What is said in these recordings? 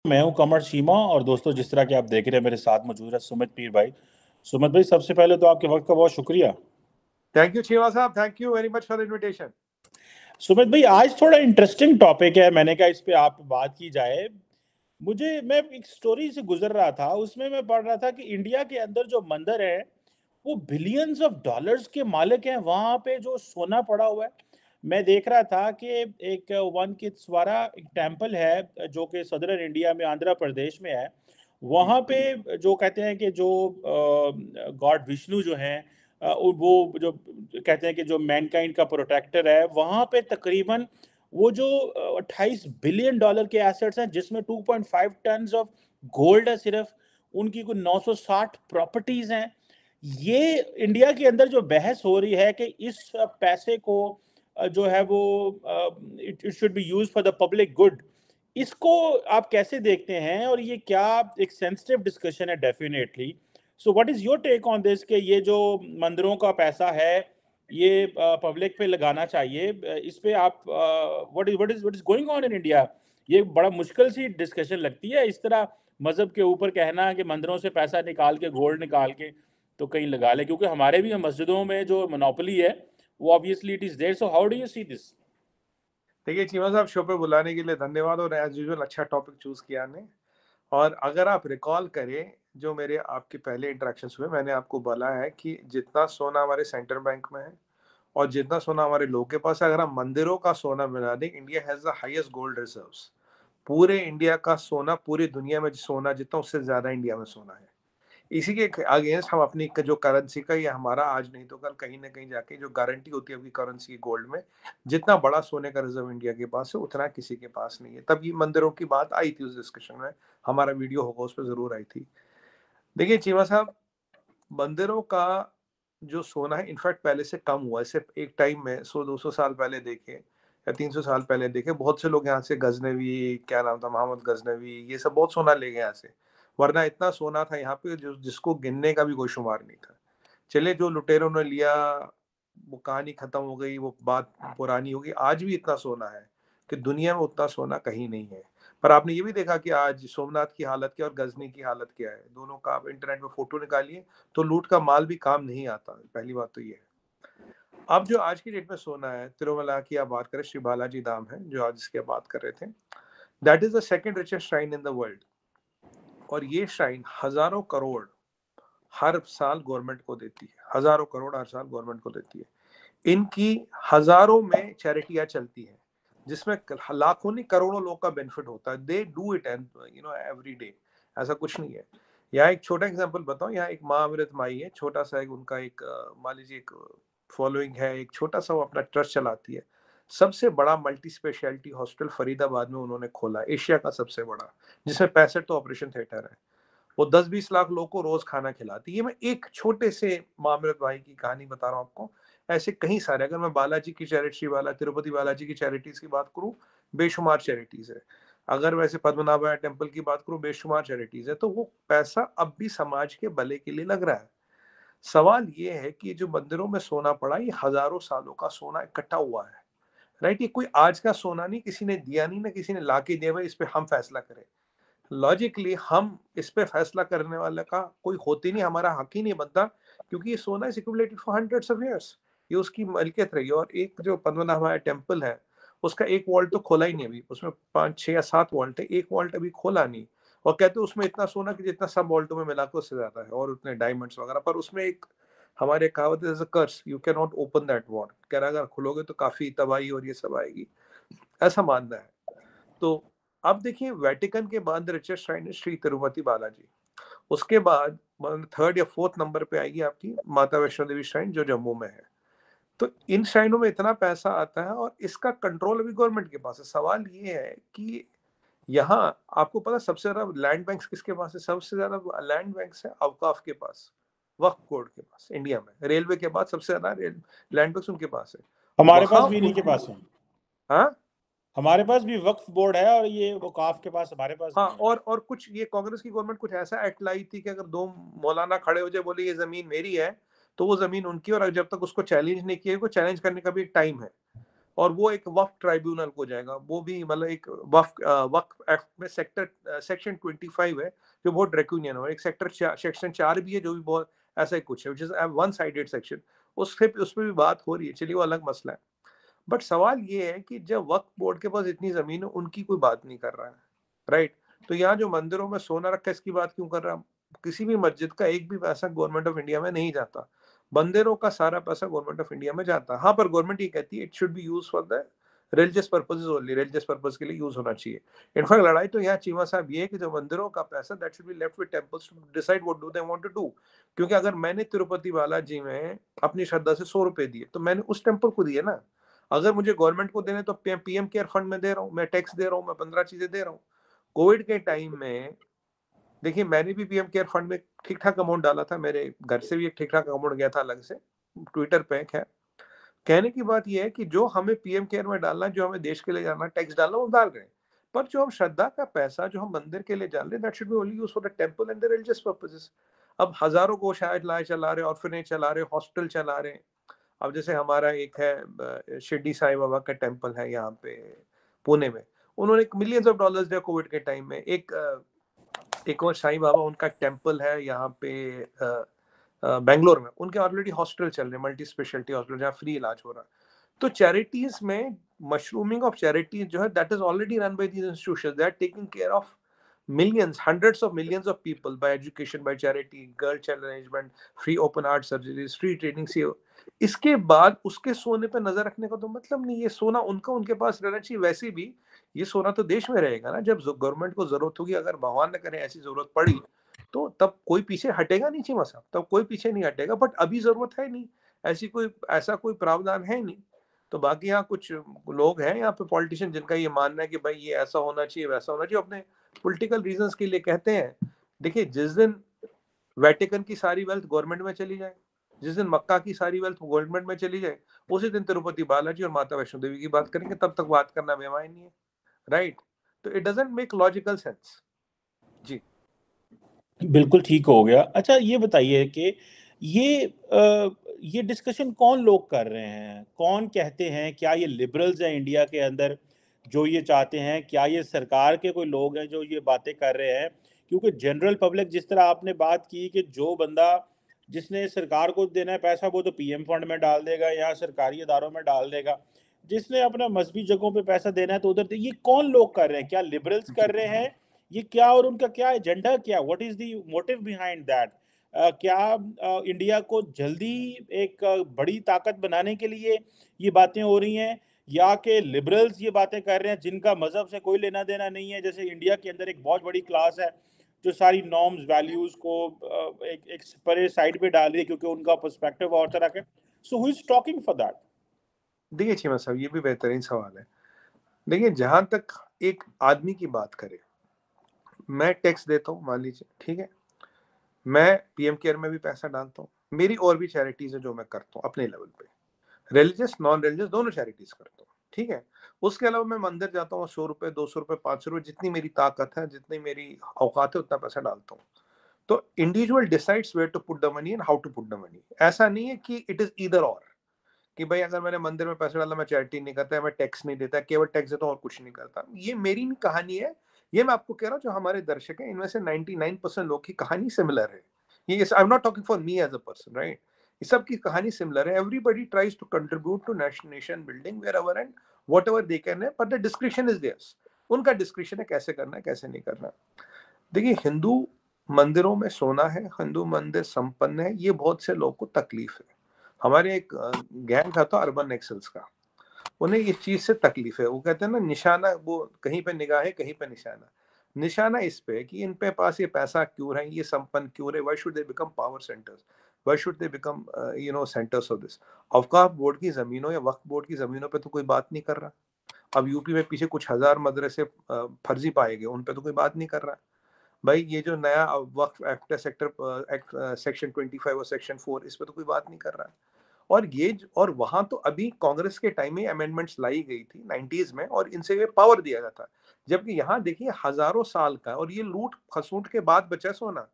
मैं हूं कमर शीमा और दोस्तों जिस तरह के आप देख रहे हैं मेरे साथ मौजूद है सुमित पीर भाई। सुमित भाई सबसे पहले तो आपके वक्त का बहुत शुक्रिया। थैंक यू चीमा साहब, thank you very much for the invitation. Sumit भाई आज थोड़ा इंटरेस्टिंग टॉपिक है, मैंने कहा इस पे आप बात की जाए। मैं एक स्टोरी से गुजर रहा था, उसमें मैं पढ़ रहा था कि इंडिया के अंदर जो मंदिर है वो बिलियंस ऑफ डॉलर्स के मालिक हैं, वहां पे जो सोना पड़ा हुआ है। मैं देख रहा था कि एक वन कित्सवारा एक टेम्पल है जो कि सदर्न इंडिया में आंध्र प्रदेश में है। वहां पे जो कहते हैं कि जो गॉड विष्णु जो हैं, वो जो कहते हैं कि जो मैनकाइंड का प्रोटेक्टर है, वहां पे तकरीबन वो जो 28 बिलियन डॉलर के एसेट्स हैं जिसमें 2.5 टन ऑफ गोल्ड है सिर्फ, उनकी कुछ 960 प्रॉपर्टीज हैं। ये इंडिया के अंदर जो बहस हो रही है कि इस पैसे को जो है वो it should be use for the public good, इसको आप कैसे देखते हैं? और ये क्या एक सेंसिटिव डिस्कशन है definitely. So what is your take on this कि ये जो मंदिरों का पैसा है ये पब्लिक पे लगाना चाहिए? इस पे आप what is going on in India? ये बड़ा मुश्किल सी डिस्कशन लगती है, इस तरह मजहब के ऊपर कहना कि मंदिरों से पैसा निकाल के, गोल्ड निकाल के तो कहीं लगा ले, क्योंकि हमारे भी मस्जिदों में जो मोनोपोली है वो obviously it is there. So how do you see this? देखिए चीमा साहब, शो पे बुलाने के लिए धन्यवाद और एज यूजुअल अच्छा टॉपिक चूज किया ने। और अगर आप रिकॉल करें जो मेरे आपके पहले इंटरेक्शंस हुए, मैंने आपको बोला है कि जितना सोना हमारे सेंट्रल बैंक में है और जितना सोना हमारे लोगों के पास है, अगर हम मंदिरों का सोना मिला दें, India has the highest gold reserves. पूरे इंडिया का सोना, पूरी दुनिया में सोना जितना, उससे ज्यादा इंडिया में सोना है। इसी के अगेंस्ट हम अपनी जो करेंसी का, या हमारा आज नहीं तो कल कहीं ना कहीं जाके जो गारंटी होती है आपकी करेंसी गोल्ड में, जितना बड़ा सोने का रिजर्व इंडिया के पास है उतना किसी के पास नहीं है। तब ये मंदिरों की बात आई थी उस डिस्कशन में, हमारा वीडियो होगा उस पर जरूर आई थी। देखिए चीमा साहब, मंदिरों का जो सोना है इनफैक्ट पहले से कम हुआ है। सिर्फ एक टाइम में 100-200 साल पहले देखे या 300 साल पहले देखे, बहुत से लोग यहाँ से गजनवी, क्या नाम था, मोहम्मद गजनवी, ये सब बहुत सोना ले गए यहाँ से। वरना इतना सोना था यहाँ पे जो जिसको गिनने का भी कोई शुमार नहीं था। चले जो लुटेरों ने लिया, वो कहानी खत्म हो गई, वो बात पुरानी हो गई। आज भी इतना सोना है कि दुनिया में उतना सोना कहीं नहीं है। पर आपने ये भी देखा कि आज सोमनाथ की हालत क्या और गजनी की हालत क्या है। दोनों का आप इंटरनेट में फोटो निकालिए तो लूट का माल भी काम नहीं आता। पहली बात तो ये है। अब जो आज की डेट में सोना है, तिरुमला की आप बात करें, श्री बालाजी धाम है जो आज इसकी आप बात कर रहे थे, that is the second richest shrine in the world. और ये श्राइन हजारों करोड़ हर साल गवर्नमेंट को देती है, हजारों करोड़ हर साल गवर्नमेंट को देती है। इनकी हजारों में चैरिटियां चलती हैं जिसमें लाखों नहीं करोड़ों लोग का बेनिफिट होता है। They do it and every day. ऐसा कुछ नहीं है। यहाँ एक छोटा एग्जांपल बताऊं, यहाँ एक माँ अमृत माई है, छोटा सा एक उनका एक मान लीजिए एक फॉलोइंग है, एक छोटा सा वो अपना ट्रस्ट चलाती है। सबसे बड़ा मल्टी स्पेशलिटी हॉस्पिटल फरीदाबाद में उन्होंने खोला, एशिया का सबसे बड़ा, जिसमें 65 तो ऑपरेशन थिएटर है। वो 10-20 लाख लोगों को रोज खाना खिलाती है। ये मैं एक छोटे से मामले भाई की कहानी बता रहा हूँ आपको। ऐसे कई सारे, अगर मैं बालाजी की चैरिटी, श्री बाला तिरुपति बालाजी की चैरिटीज की बात करूँ, बेशुमार चैरिटीज है। अगर वैसे पद्मनाभ टेम्पल की बात करूँ, बेशुमार चैरिटीज है। तो वो पैसा अब भी समाज के भले के लिए लग रहा है। सवाल ये है कि जो मंदिरों में सोना पड़ा, ये हजारों सालों का सोना इकट्ठा हुआ है। राइट, ये कोई आज का सोना नहीं, किसी ने दिया नहीं, ना किसी ने ला के दिया भाई इस पे हम फैसला करें। लॉजिकली हम इस पे फैसला करने वाले का कोई होती नहीं, हमारा हक ही नहीं बनता, क्योंकि ये सोना is accumulated for hundreds of years. ये उसकी मलकियत रही है। और एक जो पद्मनाभ टेम्पल है, उसका एक वॉल्ट तो खोला ही नहीं अभी, उसमें 5, 6 या 7 वॉल्ट है, एक वॉल्ट अभी खोला नहीं। और कहते हैं उसमें इतना सोना कि जितना सब वॉल्टों में मिला के उससे ज्यादा है, और उतने डायमंड्स वगैरह। पर उसमें एक हमारे कहावत है, curse, you can not open that vault, कह रहा अगर खोलोगे तो काफी तबाही और ये सब आएगी, ऐसा मानना है। तो अब देखिए, वेटिकन के बाद रिचेस्ट श्राइन है श्री तिरुपति बालाजी। उसके बाद थर्ड या फोर्थ नंबर पे आएगी आपकी माता वैष्णो देवी श्राइन जो जम्मू में है। तो इन श्राइनों में इतना पैसा आता है और इसका कंट्रोल अभी गवर्नमेंट के पास है। सवाल ये है कि यहाँ आपको पता सबसे ज्यादा लैंड बैंक्स किसके पास है? सबसे ज्यादा लैंड बैंक्स है अवकाफ के पास, वक्फ बोर्ड के पास। इंडिया में रेलवे के बाद सबसे ज्यादा लैंड बैंक्स उनके पास है। हमारे पास वहां भी इन्हीं के पास है। हाँ, हमारे पास भी वक्फ बोर्ड है और ये वकाफ के पास, हमारे पास हाँ, नहीं है। और कुछ ये कांग्रेस की गवर्नमेंट कुछ ऐसा एक्ट लाई थी कि अगर दो मौलाना खड़े हो जाए, बोले ये जमीन मेरी है, तो वो जमीन उनकी, और जब तक उसको चैलेंज नहीं किया, को चैलेंज करने का भी एक टाइम है। और वो एक वक्फ ट्राइब्यूनल को जाएगा, वो भी मतलब एक वक्फ एक्ट में सेक्शन 25 है जो बहुत ड्रैकोनियन है, और एक सेक्शन 4 भी है जो भी बहुत ऐसा ही कुछ है, which is a one sided section, उसपे भी बात हो रही है, चलिए वो अलग मसला है। बट सवाल ये है कि जब वक्फ बोर्ड के पास इतनी जमीन है, उनकी कोई बात नहीं कर रहा है, राइट? तो यहाँ जो मंदिरों में सोना रखा है, इसकी बात क्यों कर रहा है? किसी भी मस्जिद का एक भी पैसा गवर्नमेंट ऑफ इंडिया में नहीं जाता, मंदिरों का सारा पैसा गवर्नमेंट ऑफ इंडिया में जाता है। हाँ, पर गवर्नमेंट ये कहती है it should be use for the religious purposes only, religious purpose के लिए यूज होना चाहिए। इनफैक्ट लड़ाई तो यहाँ चीमा साहब ये है कि जो मंदिरों का पैसा, that should be left with temples to decide what do they want to do. क्योंकि अगर मैंने तिरुपति बालाजी में अपनी श्रद्धा से 100 रुपए दिए, तो मैंने उस टेंपल को दिए ना। अगर मुझे गवर्नमेंट को देने, तो पीएम केयर फंड में दे रहा हूँ, मैं टैक्स दे रहा हूँ, मैं 15 चीजें दे रहा हूँ। कोविड के टाइम में देखिए, मैंने भी पीएम केयर फंड में ठीक ठाक अमाउंट डाला था, मेरे घर से भी एक ठीक ठाक अमाउंट गया था अलग से, ट्विटर पे है। कहने की बात यह है कि जो हमें पीएम केयर में डालना, जो हमें देश के लिए जाना, टैक्स डालना, वो डाल रहे हैं। पर जो हम श्रद्धा का पैसा जो हम मंदिर के लिए डाल रहे हैं, that should B only used for the temple and the religious purposes. अब हजारों गौशालाएं चला रहे, ऑर्फनेज चला रहे, हॉस्टल चला रहे। अब जैसे हमारा एक है शिरडी साईं बाबा का टेम्पल है यहाँ पे पुणे में, उन्होंने मिलियंस ऑफ डॉलर्स दिया कोविड के टाइम में। एक और साईं बाबा, उनका टेम्पल है यहाँ पे बेंगलोर में, उनके ऑलरेडी हॉस्टल चल रहे हैं, मल्टी स्पेशलिटी हॉस्टल, जहाँ फ्री इलाज हो रहा है। तो चैरिटीज में मशरूमिंग ऑफ चैरिटीज जो है, that is already run by these institutions, they are taking care of millions, hundreds of millions of people by education, by charity, girl child arrangement, free open heart surgeries, free training से। इसके बाद उसके सोने पे नजर रखने का तो मतलब नहीं। ये सोना उनका उनके पास रहना चाहिए। वैसे भी ये सोना तो देश में रहेगा ना, जब गवर्नमेंट को जरूरत होगी, अगर भगवान न करे ऐसी जरूरत पड़ी, तो तब कोई पीछे हटेगा नहीं चीमा साहब, तब कोई पीछे नहीं हटेगा। बट अभी जरूरत है नहीं, ऐसा कोई प्रावधान है नहीं। तो बाकी यहाँ कुछ लोग हैं यहाँ पे पॉलिटिशियन, जिनका ये मानना है कि भाई ये ऐसा होना चाहिए, वैसा होना चाहिए, अपने पॉलिटिकल रीजंस के लिए कहते हैं। देखिए, जिस दिन वेटिकन की सारी वेल्थ गवर्नमेंट में चली जाए, जिस दिन मक्का की सारी वेल्थ गवर्नमेंट में चली जाए, उसी दिन तिरुपति बालाजी और माता वैष्णो देवी की बात करेंगे। तब तक बात करना बेमानी है, राइट? तो it doesn't make logical sense. जी बिल्कुल ठीक हो गया। अच्छा, ये बताइए कि ये डिस्कशन कौन लोग कर रहे हैं? कौन कहते हैं? क्या ये लिबरल्स हैं इंडिया के अंदर जो ये चाहते हैं? क्या ये सरकार के कोई लोग हैं जो ये बातें कर रहे हैं? क्योंकि जनरल पब्लिक, जिस तरह आपने बात की कि जो बंदा जिसने सरकार को देना है पैसा, वो तो पीएम फंड में डाल देगा या सरकारी इदारों में डाल देगा। जिसने अपना मजहबी जगहों पे पैसा देना है तो उधर ये कौन लोग कर रहे हैं? क्या लिबरल्स जी कर रहे हैं? ये क्या, और उनका क्या एजेंडा, क्या what is the motive behind that? क्या इंडिया को जल्दी एक बड़ी ताकत बनाने के लिए ये बातें हो रही हैं, या कि लिबरल्स ये बातें कर रहे हैं जिनका मजहब से कोई लेना देना नहीं है? जैसे इंडिया के अंदर एक बहुत बड़ी क्लास है जो सारी नॉर्म्स वैल्यूज को एक परे साइड पे डाल रही है क्योंकि उनका पर्सपेक्टिव और तरह का। So who is talking for that? देखिए चीमा साहब, ये भी बेहतरीन सवाल है। देखिए, जहां तक एक आदमी की बात करें, मैं टैक्स देता हूँ, मान लीजिए, ठीक है, मैं पीएम केयर में भी पैसा डालता हूँ, मेरी और भी चैरिटीज है जो मैं करता हूँ अपने लेवल पे, रिलीजियस नॉन रिलीजियस दोनों चैरिटीज करता हूँ, ठीक है। उसके अलावा मैं मंदिर जाता हूँ, 100 रुपए, 200 रुपए, 500 रुपए, जितनी मेरी ताकत है, जितनी मेरी औकात है, उतना पैसा डालता हूँ। तो individual decides where to put the money and how to put the money. ऐसा नहीं है कि इट इज ईदर और, कि भाई अगर मैंने मंदिर में पैसा डाला, मैं चैरिटी नहीं करता, मैं टैक्स नहीं देता, केवल टैक्स देता हूँ और कुछ नहीं करता। ये मेरी नहीं कहानी है, ये मैं आपको कह रहा हूँ, जो हमारे दर्शक हैं इनमें से 99% लोग की कहानी सिमिलर है। ये I am not talking for me as a person, right? ये सब की कहानी सिमिलर है। Everybody tries to contribute to nation building wherever and whatever they can है, but the description is theirs. उनका description है कैसे करना है, कैसे नहीं करना। देखिए, हिंदू मंदिरों में सोना है, हिंदू मंदिर संपन्न है, ये बहुत से लोगों को तकलीफ है। हमारे एक गैंग था तो अर्बन एक्सेल्स का, उन्हें इस चीज से तकलीफ है। वो कहते हैं ना, निशाना, वो कहीं पे निगाह है, कहीं पे निशाना। निशाना इस पे कि इन पे पास ये पैसा क्यों है, ये संपन्न क्यों है, why should they become power centres, why should they become centres of this. औकाफ बोर्ड की जमीनों या वक्फ बोर्ड की जमीनों पे तो कोई बात नहीं कर रहा। अब यूपी में पीछे कुछ हजार मदरसे फर्जी पाए गए, उन पे तो कोई बात नहीं कर रहा। भाई ये जो नया वक्फ एक्ट है, सेक्शन 25 और सेक्शन 4, इस पे तो कोई बात नहीं कर रहा है। और वहां तो अभी कांग्रेस के टाइम में अमेंडमेंट्स लाई गई थी 90s में, और इनसे ये पावर दिया गया था। जबकि यहाँ देखिए, हजारों साल का, और ये लूट खसूट के बाद बचा सोना।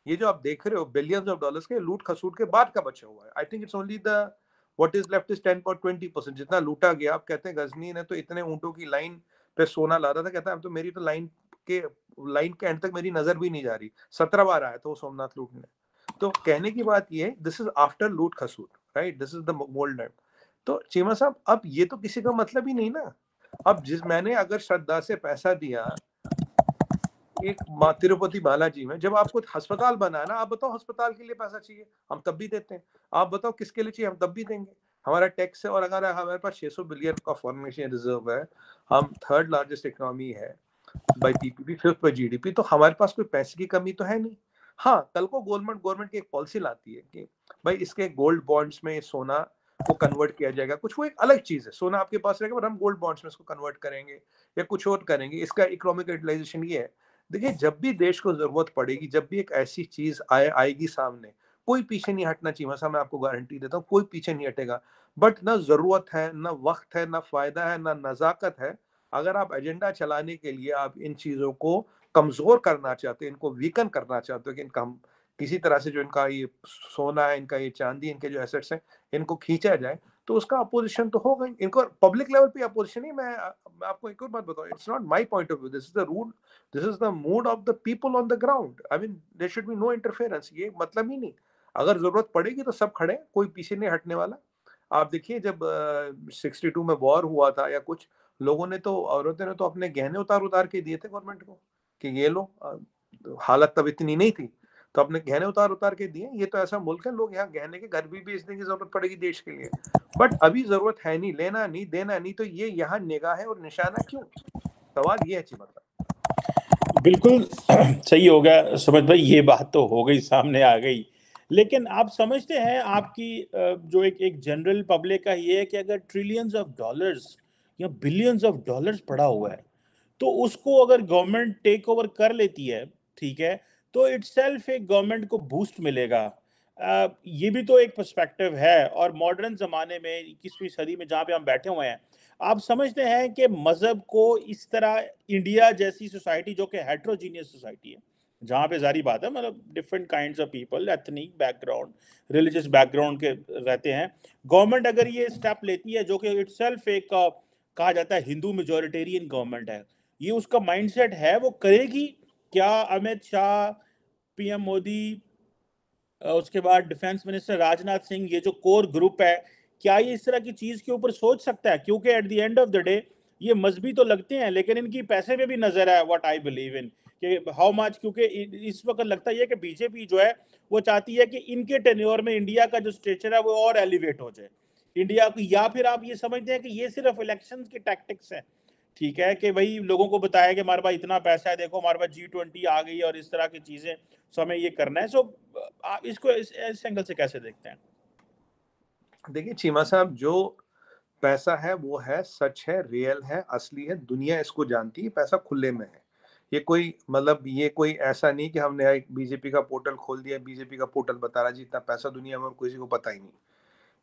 ये जो आप देख रहे हो बिलियंस ऑफ डॉलर्स के, लूट खसूट के बाद का बचा हुआ है। I think it's only the what is left is 10 और 20%। जितना लूटा गया, आप कहते हैं गजनी ने तो इतने ऊंटों की लाइन पे सोना ला रहा था, कहता है अब तो मेरी तो लाइन के एंड तक मेरी नजर भी नहीं जा रही। 17 बार आया तो सोमनाथ लूटने। तो कहने की बात ये, दिस इज आफ्टर लूट खसूट, right, this is the gold time. तो चीमा साहब, अब ये तो किसी का मतलब ही नहीं ना। अब मैंने अगर श्रद्धा से पैसा दिया एक माँ तिरुपति बालाजी में, जब आपको अस्पताल बना है ना, आप बताओ अस्पताल के लिए पैसा चाहिए, हम तब भी देते हैं। आप बताओ किसके लिए चाहिए, हम तब भी देंगे। हमारा टैक्स है, और अगर हमारे पास 600 बिलियन का फॉरेन एक्सचेंज रिजर्व है, हम थर्ड लार्जेस्ट इकोनॉमी है by PPP, fifth by GDP, तो हमारे पास कोई पैसे की कमी तो है नहीं। हाँ, कल को गवर्नमेंट की एक पॉलिसी लाती है कि भाई इसके गोल्ड बॉन्ड्स में सोना को कन्वर्ट किया जाएगा, कुछ वो एक अलग चीज है, सोना आपके पास रहेगा पर हम गोल्ड बॉन्ड्स में इसको कन्वर्ट करेंगे या कुछ और करेंगे, इसका इकोनॉमिक यूटिलाइजेशन ये है। देखिए, जब भी देश को जरूरत पड़ेगी, जब भी एक ऐसी चीज आएगी सामने, कोई पीछे नहीं हटना चाहिए। वैसा मैं आपको गारंटी देता हूँ, कोई पीछे नहीं हटेगा। बट ना जरूरत है, ना वक्त है, ना फायदा है, ना नजाकत है। अगर आप एजेंडा चलाने के लिए आप इन चीजों को कमजोर करना चाहते हो, इनको वीकन करना चाहते हो कि इनका हम किसी तरह से जो इनका ये सोना है, इनका ये चांदी, इनके जो एसेट्स हैं, इनको खींचा जाए, तो उसका अपोजिशन तो होगा ही। इनको पब्लिक लेवल पे अपोजिशन ही, मैं आपको एक और बात बताऊं, it's not my point of view, this is the rule, this is the mood of the people on the ground. I mean there should be no interference, ये मतलब ही नहीं। अगर जरूरत पड़ेगी तो सब खड़े, कोई पीछे नहीं हटने वाला। आप देखिए, जब 62 में वॉर हुआ था या कुछ, लोगों ने तो, औरतों ने तो अपने गहने उतार उतार के दिए थे गवर्नमेंट को कि ये लो, हालत तब इतनी नहीं थी तो अपने गहने उतार उतार के दिए। ये तो ऐसा मुल्क है, लोग यहाँ गहने के घर भी बेचने की जरूरत पड़ेगी देश के लिए। बट अभी जरूरत है नहीं, लेना नहीं, देना नहीं, तो ये यहाँ निगाह है और निशाना क्यों? सवाल ये है चिमता। बिल्कुल सही हो गया सुमित भाई, ये बात तो हो गई, सामने आ गई। लेकिन आप समझते हैं, आपकी जो एक एक जनरल पब्लिक का ये है कि अगर ट्रिलियंस ऑफ डॉलर्स या बिलियंस ऑफ डॉलर्स पड़ा हुआ है, तो उसको अगर गवर्नमेंट टेक ओवर कर लेती है, ठीक है, तो इटसेल्फ एक गवर्नमेंट को बूस्ट मिलेगा। ये भी तो एक पर्सपेक्टिव है। और मॉडर्न ज़माने में 21वीं सदी में जहाँ पे हम बैठे हुए हैं, आप समझते हैं कि मज़हब को इस तरह, इंडिया जैसी सोसाइटी जो कि हेट्रोजीनियस सोसाइटी है, जहाँ पे जारी बात है, मतलब different kinds of people, ethnic background, religious background के रहते हैं, गवर्नमेंट अगर ये स्टेप लेती है, जो कि इटसेल्फ एक कहा जाता है हिंदू मेजोरिटेरियन गवर्नमेंट है, ये उसका माइंडसेट है, वो करेगी क्या? अमित शाह, पीएम मोदी, उसके बाद डिफेंस मिनिस्टर राजनाथ सिंह, ये जो कोर ग्रुप है, क्या ये इस तरह की चीज के ऊपर सोच सकता है? क्योंकि at the end of the day ये मजहबी तो लगते हैं, लेकिन इनकी पैसे पे भी नजर है, व्हाट आई बिलीव इन, कि हाउ मच, क्योंकि इस वक्त लगता है कि बीजेपी जो है वो चाहती है कि इनके टेन्योर में इंडिया का जो स्टेचर है वो और एलिवेट हो जाए इंडिया को। या फिर आप ये समझते हैं कि ये सिर्फ इलेक्शन की टैक्टिक्स है, ठीक है, कि भाई लोगों को बताया कि हमारे पास इतना पैसा है, देखो हमारे पास G20 आ गई और इस तरह की चीजें, सो हमें ये करना है। सो आप इसको इस एंगल से कैसे देखते हैं? देखिए चीमा साहब, जो पैसा है वो है, सच है, रियल है, असली है, दुनिया इसको जानती है, पैसा खुले में है। ये कोई मतलब, ये कोई ऐसा नहीं कि हमने एक बीजेपी का पोर्टल खोल दिया, बीजेपी का पोर्टल बता रहा जी इतना पैसा दुनिया में और किसी को पता ही नहीं।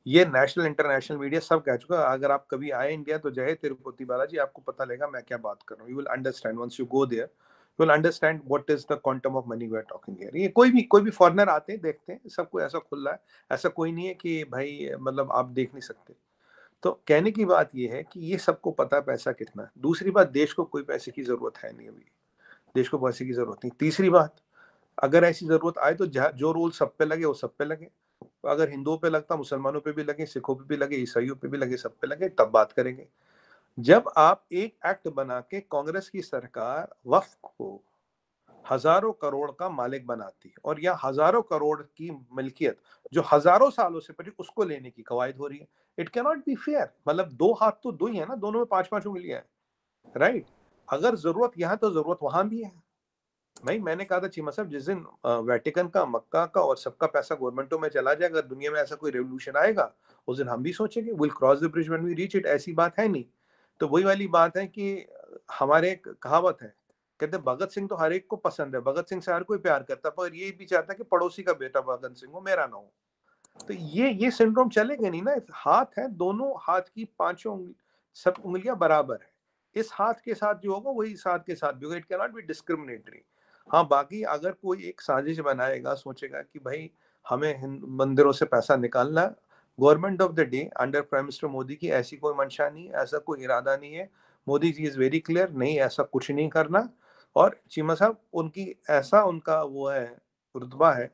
ये नेशनल इंटरनेशनल मीडिया सब कह चुका है। अगर आप कभी आए इंडिया तो जय तिरुपति बालाजी, आपको पता लगेगा मैं क्या बात कर रहा हूँ। You will understand once you go there, you will understand what is the quantum of money we are talking here. ये कोई भी फॉरेनर आते हैं, देखते हैं, सबको ऐसा खुला है। ऐसा कोई नहीं है कि भाई मतलब आप देख नहीं सकते। तो कहने की बात ये है कि ये सबको पता है पैसा कितना है। दूसरी बात, देश को कोई पैसे की जरूरत है नहीं अभी, देश को पैसे की जरूरत नहीं। तीसरी बात, अगर ऐसी जरूरत आए तो जो रूल सब पे लगे वो सब पे लगे। अगर हिंदुओं पे लगता, मुसलमानों पे भी लगे, सिखों पे भी लगे, ईसाइयों पे भी लगे, सब पे लगे, तब बात करेंगे। जब आप एक एक्ट बना के कांग्रेस की सरकार वक्फ को हजारों करोड़ का मालिक बनाती है, और यह हजारों करोड़ की मिल्कियत जो हजारों सालों से पड़ी, उसको लेने की कवायद हो रही है। It can not be fair. मतलब दो हाथ तो दो ही है ना, दोनों में पांच पांच उंगलियां हैं, राइट। अगर जरूरत यहाँ तो जरूरत वहां भी है। भाई मैंने कहा था चीमा साहब, जिस दिन वेटिकन का, मक्का का और सबका पैसा गवर्नमेंटों में चला जाएगा, अगर दुनिया में ऐसा कोई रेवोल्यूशन आएगा, उस दिन हम भी सोचेंगे, will cross the bridge when we reach it. ऐसी बात है नहीं। तो वही वाली बात है कि हमारे एक कहावत है, कहते हैं भगत सिंह तो हर एक को पसंद है, भगत सिंह से हर कोई प्यार करता, पर ये भी चाहता है कि पड़ोसी का बेटा भगत सिंह हो, मेरा ना हो। तो ये सिंड्रोम चलेगा नहीं ना। हाथ है, दोनों हाथ की पांचों सब उंगलियां बराबर है। इस हाथ के साथ जो होगा वही इस हाथ के साथ भी होगा। It can not be discriminatory. हाँ, बाकी अगर कोई एक साजिश बनाएगा, सोचेगा कि भाई हमें मंदिरों से पैसा निकालना है, government of the day under prime minister Modi की ऐसी कोई मंशा नहीं है, ऐसा कोई इरादा नहीं है। Modi ji is very clear, नहीं ऐसा कुछ नहीं करना। और चीमा साहब उनकी ऐसा उनका वो है, रुतबा है,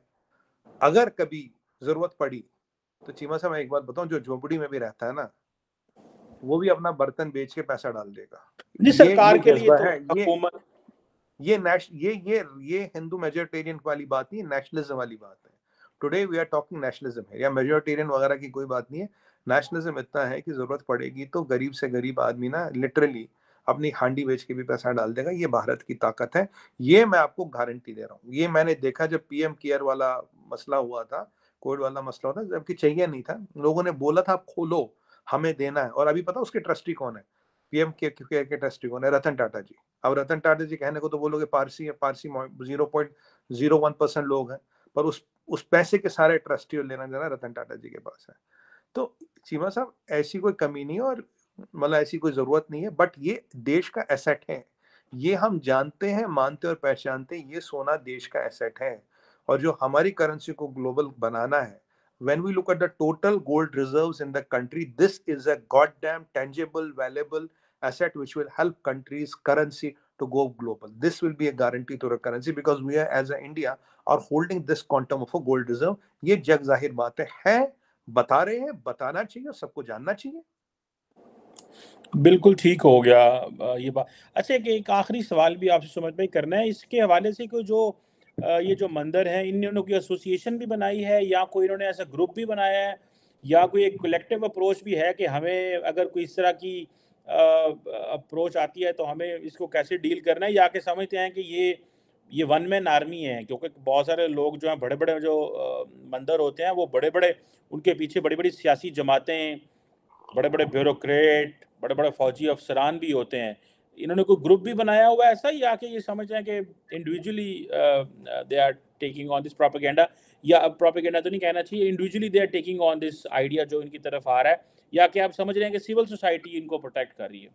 अगर कभी जरूरत पड़ी तो चीमा साहब मैं एक बात बताऊं, जो झोपड़ी में भी रहता है ना, वो भी अपना बर्तन बेच के पैसा डाल देगा। जी, सरकार ये के लिए जज्बा तो है। हुकूमत ये हिंदू मेजोरिटेरियन वाली बात नहीं, नेशनलिज्म वाली बात है। Today we are talking nationalism है, या मेजोरिटेरियन वगैरह की कोई बात नहीं है। नेशनलिज्म इतना है कि जरूरत पड़ेगी तो गरीब से गरीब आदमी ना लिटरली अपनी हांडी बेच के भी पैसा डाल देगा। ये भारत की ताकत है, ये मैं आपको गारंटी दे रहा हूँ। ये मैंने देखा जब पीएम केयर वाला मसला हुआ था, कोविड वाला मसला हुआ था, जबकि चाहिए नहीं था, लोगों ने बोला था आप खोलो, हमें देना है। और अभी पता उसके ट्रस्टी कौन है? पीएम केयर के ट्रस्टी कौन है? रतन टाटा जी। अब रतन टाटा जी कहने को तो बोलोगे पारसी है, पारसी 0.01% लोग हैं, पर उस पैसे के सारे ट्रस्टी और लेना देना रतन टाटा जी के पास है। तो चीमा साहब ऐसी कोई कमी नहीं है, और मतलब ऐसी कोई जरूरत नहीं है, बट ये देश का एसेट है। ये हम जानते हैं, मानते और पहचानते हैं, ये सोना देश का एसेट है। और जो हमारी करेंसी को ग्लोबल बनाना है, when we look at the total gold reserves in the country, this is a goddamn tangible, valuable asset which will help countries' currency to go global. This will be a guarantee to our currency because we are, as a India, are holding this quantum of a gold reserve. ये जग जाहिर बात है, बता रहे हैं, बताना चाहिए और सबको जानना चाहिए। बिल्कुल ठीक हो गया ये बात। अच्छा, एक आखिरी सवाल भी आपसे सुमित भाई करना है, इसके हवाले से कोई जो ये जो मंदिर हैं, इन्होंने कोई एसोसिएशन भी बनाई है या कोई इन्होंने ऐसा ग्रुप भी बनाया है, या कोई एक कलेक्टिव अप्रोच भी है कि हमें अगर कोई इस तरह की अप्रोच आती है तो हमें इसको कैसे डील करना है, या कि समझते हैं कि ये वन मैन आर्मी है? क्योंकि बहुत सारे लोग जो हैं, बड़े-बड़े जो मंदिर होते हैं, वो बड़े-बड़े, उनके पीछे बड़ी-बड़ी सियासी जमातें, बड़े-बड़े ब्यूरोक्रेट, बड़े-बड़े फौजी अफसरान भी होते हैं। इन्होंने कोई ग्रुप भी बनाया हुआ है ऐसा, या कि ये समझ रहे हैं कि individually they are taking on this propaganda, या प्रोपेगेंडा तो नहीं कहना चाहिए, individually they are taking on this idea जो इनकी तरफ आ रहा है, या कि आप समझ रहे हैं कि सिविल सोसाइटी इनको प्रोटेक्ट कर रही है?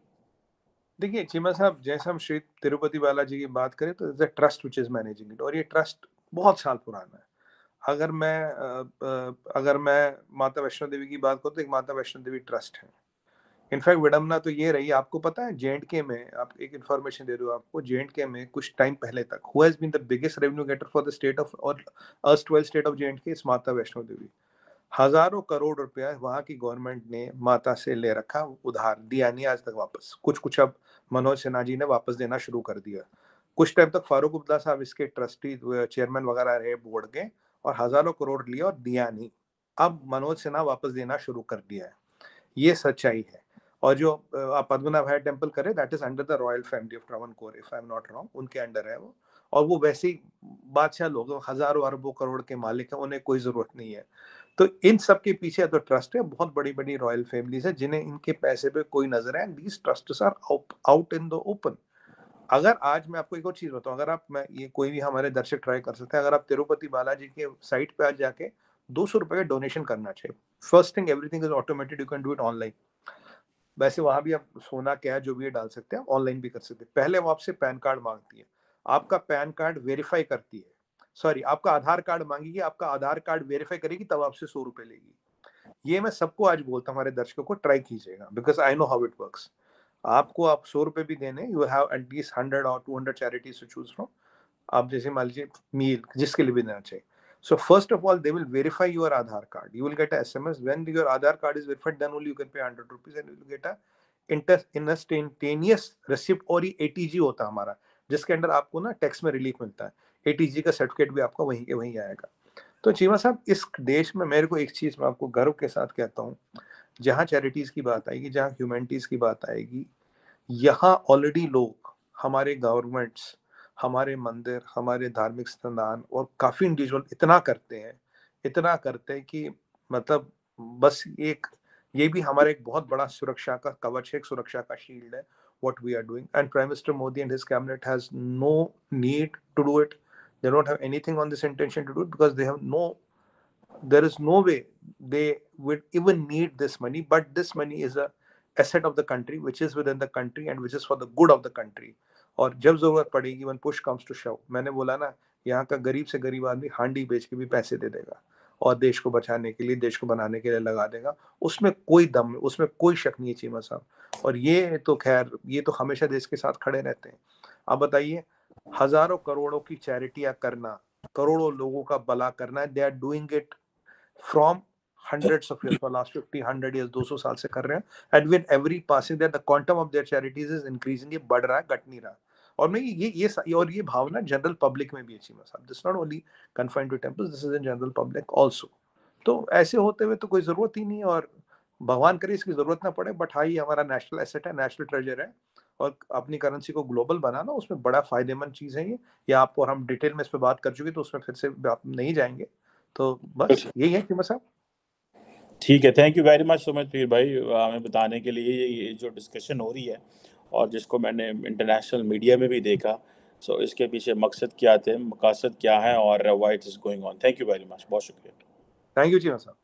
देखिए चीमा साहब, जैसे हम श्री तिरुपति बालाजी की बात करें तो is a trust which is managing it, और ये ट्रस्ट बहुत साल पुराना है। अगर मैं माता वैष्णो देवी की बात करूँ तो एक माता वैष्णो देवी ट्रस्ट है। इनफैक्ट विडम्बना तो ये रही, आपको पता है J&K में, आप एक इन्फॉर्मेशन दे रहे हो आपको, J&K में कुछ टाइम पहले तक who has been the biggest revenue getter for the state of और erstwhile state of J&K is Mata Vaishno देवी। हजारों करोड़ रुपया वहां की गवर्नमेंट ने माता से ले रखा, उधार दिया नहीं आज तक वापस। कुछ कुछ अब मनोज सिन्हा जी ने वापस देना शुरू कर दिया। कुछ टाइम तक फारूक अब्दुल्ला साहब इसके ट्रस्टी चेयरमैन वगैरह रहे बोर्ड के, और हजारों करोड़ लिया और दिया नहीं। अब मनोज सिन्हा वापस देना शुरू कर दिया है, ये सच्चाई है। और जो आप पद्मनाभ है टेम्पल करे, that is under the royal family of Travancore, if I am not wrong, उनके अंडर है वो। और वो वैसे ही बादशाह लोग, हजारों अरबों करोड़ के मालिक हैं, उन्हें कोई जरूरत नहीं है। तो इन सब के पीछे तो ट्रस्ट है, बहुत बड़ी बड़ी रॉयल फैमिलीज है जिन्हें इनके पैसे पे कोई नजर है, and these trusts are out in the open. अगर आज मैं आपको एक और चीज बताऊं, अगर आप, मैं ये कोई भी हमारे दर्शक ट्राई कर सकते हैं, अगर आप तिरुपति बालाजी के साइट पे आज जाके 200 रुपए का डोनेशन करना चाहिए। First thing, everything is automated, you can do it online. वैसे वहां भी आप सोना क्या जो भी है डाल सकते हैं, ऑनलाइन भी कर सकते हैं। पहले वो आपसे पैन कार्ड मांगती है, आपका पैन कार्ड वेरीफाई करती है, सॉरी आपका आधार कार्ड मांगेगी, आपका आधार कार्ड वेरीफाई करेगी, तब आपसे 100 रुपए लेगी। ये मैं सबको आज बोलता हूँ, हमारे दर्शकों को ट्राई कीजिएगा, because I know how it works. आपको आप 100 रुपए भी देने, यू हैव एटलीस्ट 100 और 200 चैरिटीज टू चूज फ्रॉम। आप जैसे मान लीजिए मील जिसके लिए भी देना चाहिए। So first of all, they will verify your Aadhaar card. You will get a SMS. When your Aadhaar card is verified, then only you can pay 100 rupees and you will get a instantaneous receipt। और ये ATG होता है हमारा, जिसके अंदर आपको ना tax में रिलीफ मिलता है। ATG का सर्टिफिकेट भी आपका वहीं के वहीं आएगा। तो चीमा साहब, इस देश में मेरे को एक चीज मैं आपको गर्व के साथ कहता हूँ, जहाँ चैरिटीज की बात आएगी, जहाँ ह्यूमैनिटीज की बात आएगी, यहाँ ऑलरेडी लोग, हमारे गवर्नमेंट्स, हमारे मंदिर, हमारे धार्मिक स्थान और काफी इंडिविजुअल इतना करते हैं, इतना करते हैं कि मतलब बस एक, ये भी हमारा एक बहुत बड़ा सुरक्षा का कवच है, एक सुरक्षा का शील्ड है what we are doing। And Prime Minister Modi and his cabinet has no need to do it, they don't have anything on this intention to do it, because they have no, there is no way they would even need this money, but this money is a asset of the country which is within the country and which is for the good of the country। और जब जरूरत पड़ेगी, when push comes to shove, मैंने बोला ना, यहाँ का गरीब से गरीब आदमी हांडी बेच के भी पैसे दे देगा। और देश को बचाने के लिए, देश को बनाने के लिए लगा देगा, उसमें कोई दम, उसमें कोई शक नहीं है चीमा साहब। और ये तो खैर, ये तो हमेशा देश के साथ खड़े रहते हैं। आप बताइए, हजारों करोड़ों की चैरिटियां करना, करोड़ों लोगों का भला करना है, they are doing it from hundreds of years, for last 50 100 years, 200 साल से कर रहे हैं, and with every passing day the quantum of their charities is increasing, ये बढ़ रहा है, घट नहीं रहा। और मैं ये भावना जनरल पब्लिक में भी है चीमा साहब, this not only confined to temples, this is in general public also. तो ऐसे होते हुए तो कोई जरूरत ही नहीं है, और भगवान करे इसकी जरूरत ना पड़े, बट हाँ, ये हमारा नेशनल एसेट है, नेशनल ट्रेजर है, और अपनी करेंसी को ग्लोबल बनाना उसमें बड़ा फायदेमंद चीज है ये आप और हम डिटेल में इस पर बात कर चुके, तो उसमें फिर से आप नहीं जाएंगे। तो बस यही है चीमा साहब। ठीक है, thank you very much Sumit पीर भाई, हमें बताने के लिए ये जो डिस्कशन हो रही है और जिसको मैंने इंटरनेशनल मीडिया में भी देखा, सो इसके पीछे मकसद क्या थे, मकासद क्या है और why it is going on. Thank you very much, बहुत शुक्रिया। थैंक यू चीमा साहब।